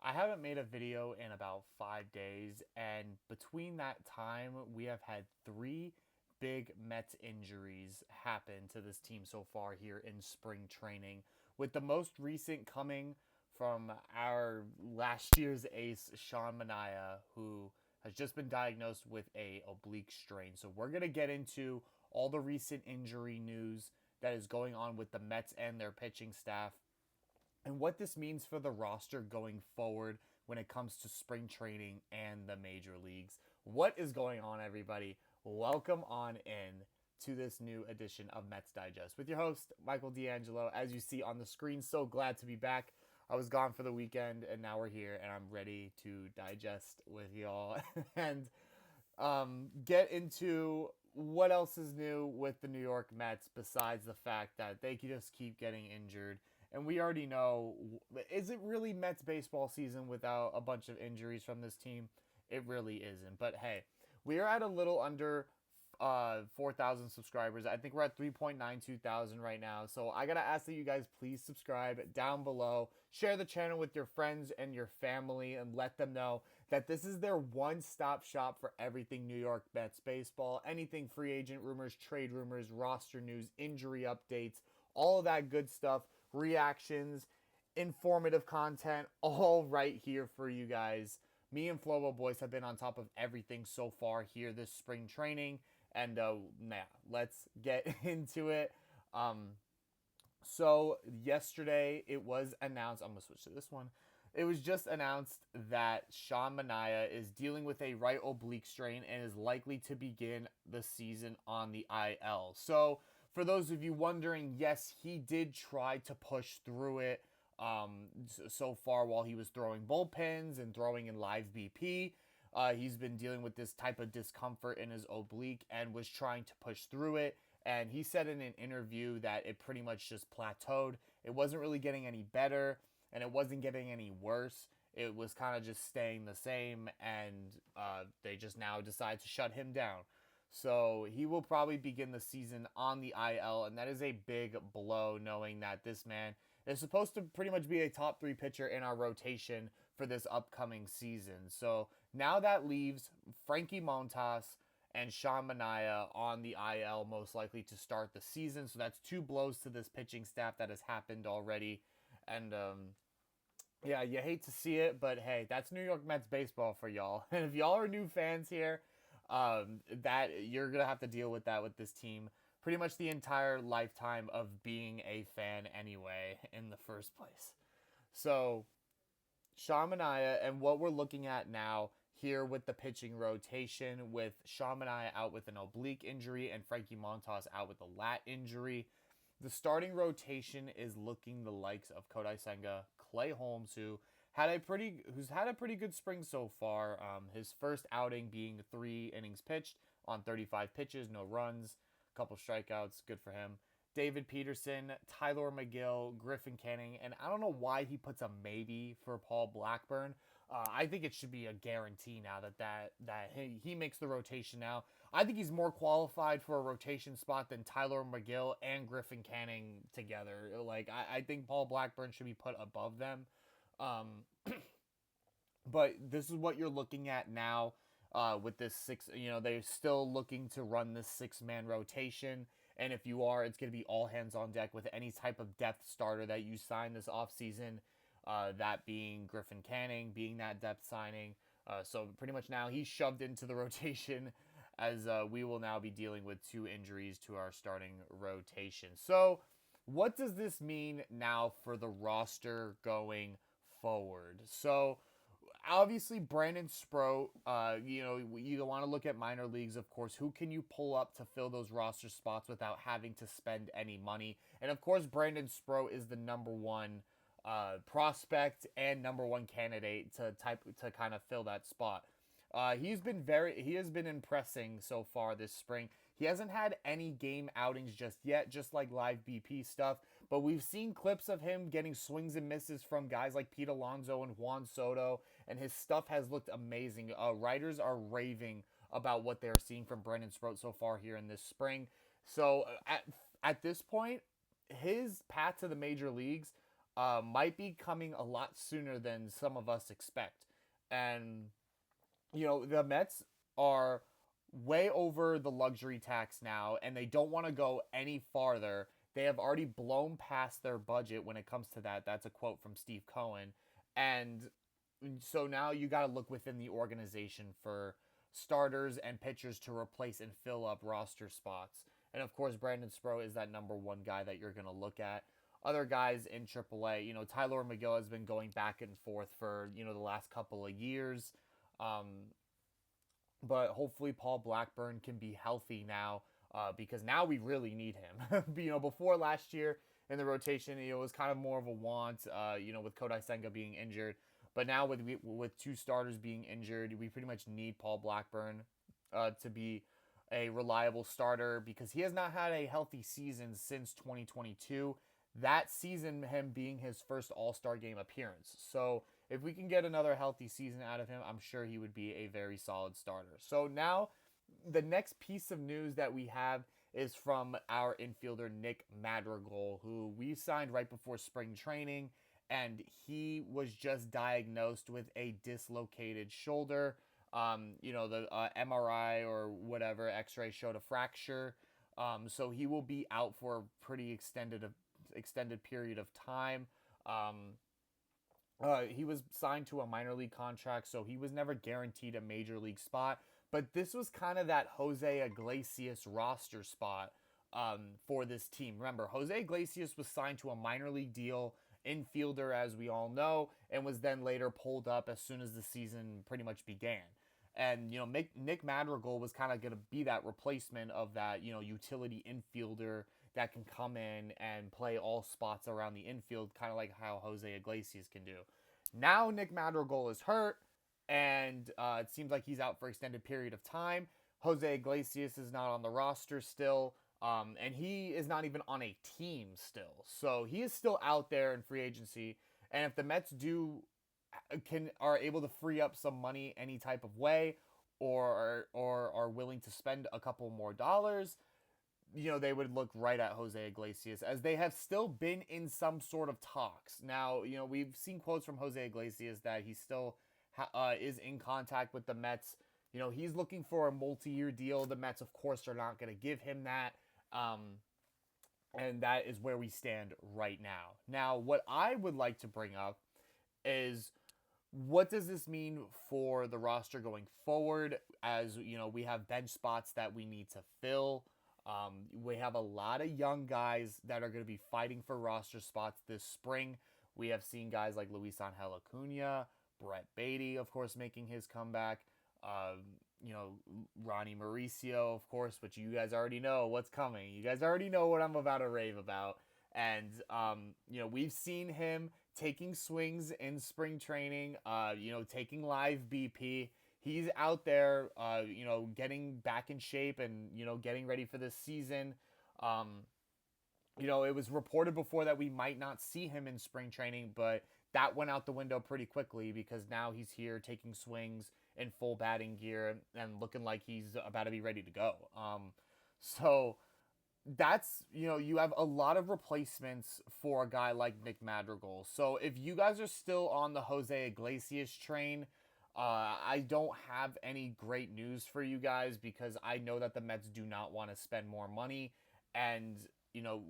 I haven't made a video in about 5 days, and between that time, we have had three big Mets injuries happen to this team so far here in spring training, with the most recent coming from our last year's ace, Sean Manaea, who has just been diagnosed with a oblique strain. So we're going to get into all the recent injury news that is going on with the Mets and their pitching staff and what this means for the roster going forward when it comes to spring training and the major leagues. What is going on, everybody? Welcome on in to this new edition of Mets Digest with your host, Michael DeAngelo. As you see on the screen, so glad to be back. I was gone for the weekend and now we're here and I'm ready to digest with y'all and get into what else is new with the New York Mets besides the fact that they could just keep getting injured. And we already know, is it really Mets baseball season without a bunch of injuries from this team? It really isn't. But hey, we are at a little under 4,000 subscribers. I think we're at 3.92 thousand right now. So I got to ask that you guys please subscribe down below. Share the channel with your friends and your family and let them know that this is their one-stop shop for everything New York Mets baseball. Anything free agent rumors, trade rumors, roster news, injury updates, all of that good stuff, reactions, informative content, all right here for you guys. Me and Flobo Boys have been on top of everything so far here this spring training. And let's get into it. So yesterday it was announced. I'm gonna switch to this one. It was just announced that Sean Manaea is dealing with a right oblique strain and is likely to begin the season on the IL. So for those of you wondering, yes, he did try to push through it so far while he was throwing bullpens and throwing in live BP. He's been dealing with this type of discomfort in his oblique and was trying to push through it. And he said in an interview that it pretty much just plateaued. It wasn't really getting any better and it wasn't getting any worse. It was kind of just staying the same, and they just now decide to shut him down. So he will probably begin the season on the IL, and that is a big blow knowing that this man is supposed to pretty much be a top three pitcher in our rotation for this upcoming season. So now that leaves Frankie Montas and Sean Manaea on the IL, most likely to start the season. So that's two blows to this pitching staff that has happened already. And yeah, you hate to see it, but hey, that's New York Mets baseball for y'all. And if y'all are new fans here, that you're gonna have to deal with that with this team pretty much the entire lifetime of being a fan anyway in the first place. So Sean Manaea and what we're looking at now here with the pitching rotation with Sean Manaea out with an oblique injury and Frankie Montas out with a lat injury. The starting rotation is looking the likes of Kodai Senga, Clay Holmes, who's had a pretty good spring so far. His first outing being 3 innings pitched on 35 pitches, no runs, a couple strikeouts, good for him. David Peterson, Tyler McGill, Griffin Canning, and I don't know why he puts a maybe for Paul Blackburn. I think it should be a guarantee now that he makes the rotation now. I think he's more qualified for a rotation spot than Tyler McGill and Griffin Canning together. Like I think Paul Blackburn should be put above them. But this is what you're looking at now with this six. They're still looking to run this 6-man rotation. And if you are, it's going to be all hands on deck with any type of depth starter that you sign this offseason, that being Griffin Canning, being that depth signing. So pretty much now he's shoved into the rotation as we will now be dealing with 2 injuries to our starting rotation. So what does this mean now for the roster going forward? So obviously Brandon Sproat, you want to look at minor leagues, of course. Who can you pull up to fill those roster spots without having to spend any money? And of course, Brandon Sproat is the number one prospect and number one candidate to kind of fill that spot. He has been impressing so far this spring. He hasn't had any game outings just yet, just like live BP stuff, but we've seen clips of him getting swings and misses from guys like Pete Alonso and Juan Soto, and his stuff has looked amazing. Writers are raving about what they're seeing from Brandon Sproat so far here in this spring. So at this point, his path to the major leagues, might be coming a lot sooner than some of us expect. And, the Mets are way over the luxury tax now, and they don't want to go any farther. They have already blown past their budget when it comes to that. That's a quote from Steve Cohen. And so now you got to look within the organization for starters and pitchers to replace and fill up roster spots. And of course, Brandon Sproat is that number one guy that you're going to look at. Other guys in AAA, Tyler McGill has been going back and forth for, the last couple of years. But hopefully Paul Blackburn can be healthy now, because now we really need him. Before last year in the rotation, it was kind of more of a want, with Kodai Senga being injured. But now with two starters being injured, we pretty much need Paul Blackburn to be a reliable starter, because he has not had a healthy season since 2022. That season, him being his first All-Star game appearance. So if we can get another healthy season out of him, I'm sure he would be a very solid starter. So now the next piece of news that we have is from our infielder Nick Madrigal, who we signed right before spring training, and he was just diagnosed with a dislocated shoulder. The MRI or whatever X-ray showed a fracture. So he will be out for a pretty extended period of time. He was signed to a minor league contract, so he was never guaranteed a major league spot. But this was kind of that Jose Iglesias roster spot for this team. Remember, Jose Iglesias was signed to a minor league deal, infielder, as we all know, and was then later pulled up as soon as the season pretty much began. And, Nick Madrigal was kind of going to be that replacement of that, utility infielder that can come in and play all spots around the infield, kind of like how Jose Iglesias can do. Now Nick Madrigal is hurt, and it seems like he's out for an extended period of time. Jose Iglesias is not on the roster still, and he is not even on a team still. So he is still out there in free agency, and if the Mets are able to free up some money any type of way, or are willing to spend a couple more dollars, they would look right at Jose Iglesias, as they have still been in some sort of talks. Now, we've seen quotes from Jose Iglesias that he still is in contact with the Mets. He's looking for a multi-year deal. The Mets, of course, are not going to give him that. And that is where we stand right now. Now, what I would like to bring up is, what does this mean for the roster going forward? As we have bench spots that we need to fill. We have a lot of young guys that are going to be fighting for roster spots this spring. We have seen guys like Luisangel Acuna, Brett Beatty, of course, making his comeback. Ronnie Mauricio, of course, which you guys already know what's coming. You guys already know what I'm about to rave about. And, we've seen him taking swings in spring training, taking live BP. He's out there, getting back in shape and, getting ready for this season. It was reported before that we might not see him in spring training, but that went out the window pretty quickly, because now he's here taking swings in full batting gear and looking like he's about to be ready to go. So that's, you have a lot of replacements for a guy like Nick Madrigal. So if you guys are still on the Jose Iglesias train, I don't have any great news for you guys, because I know that the Mets do not want to spend more money. And,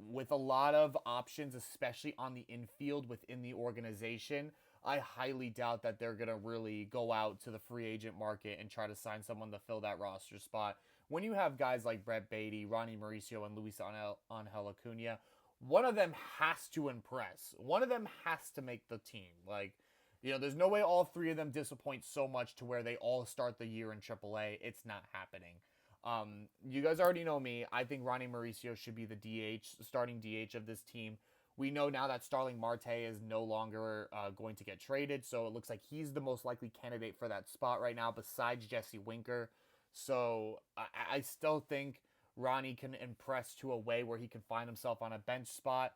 with a lot of options, especially on the infield within the organization, I highly doubt that they're going to really go out to the free agent market and try to sign someone to fill that roster spot. When you have guys like Brett Beatty, Ronnie Mauricio, and Luisangel Acuna, one of them has to impress. One of them has to make the team. There's no way all three of them disappoint so much to where they all start the year in AAA. It's not happening. You guys already know me. I think Ronnie Mauricio should be the starting DH of this team. We know now that Starling Marte is no longer going to get traded, so it looks like he's the most likely candidate for that spot right now, besides Jesse Winker. So I still think Ronnie can impress to a way where he can find himself on a bench spot.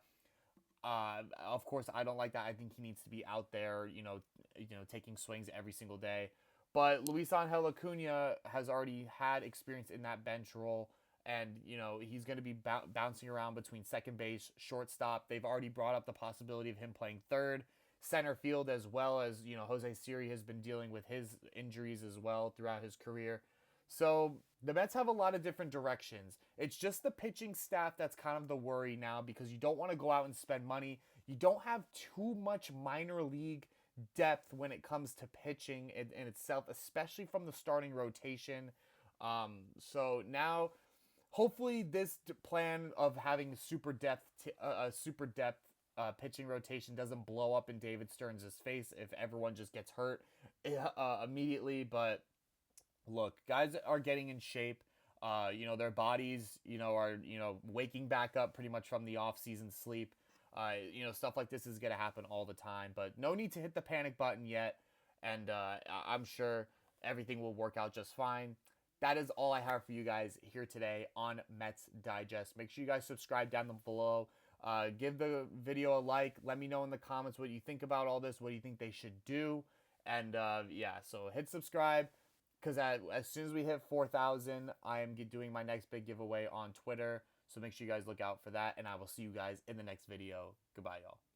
Of course, I don't like that. I think he needs to be out there, taking swings every single day. But Luisangel Acuna has already had experience in that bench role, And, he's going to be bouncing around between second base, shortstop. They've already brought up the possibility of him playing third, center field, as well as, Jose Siri has been dealing with his injuries as well throughout his career. So the Mets have a lot of different directions. It's just the pitching staff that's kind of the worry now, because you don't want to go out and spend money. You don't have too much minor league depth when it comes to pitching in itself, especially from the starting rotation. So now, hopefully, this plan of having super depth pitching rotation doesn't blow up in David Stearns' face if everyone just gets hurt immediately. But look, guys are getting in shape. Their bodies, are, waking back up pretty much from the off-season sleep. Stuff like this is going to happen all the time, but no need to hit the panic button yet. And I'm sure everything will work out just fine. That is all I have for you guys here today on Mets Digest. Make sure you guys subscribe down below. Give the video a like. Let me know in the comments what you think about all this. What do you think they should do? And so hit subscribe, because as soon as we hit 4,000, I am doing my next big giveaway on Twitter. So make sure you guys look out for that, and I will see you guys in the next video. Goodbye, y'all.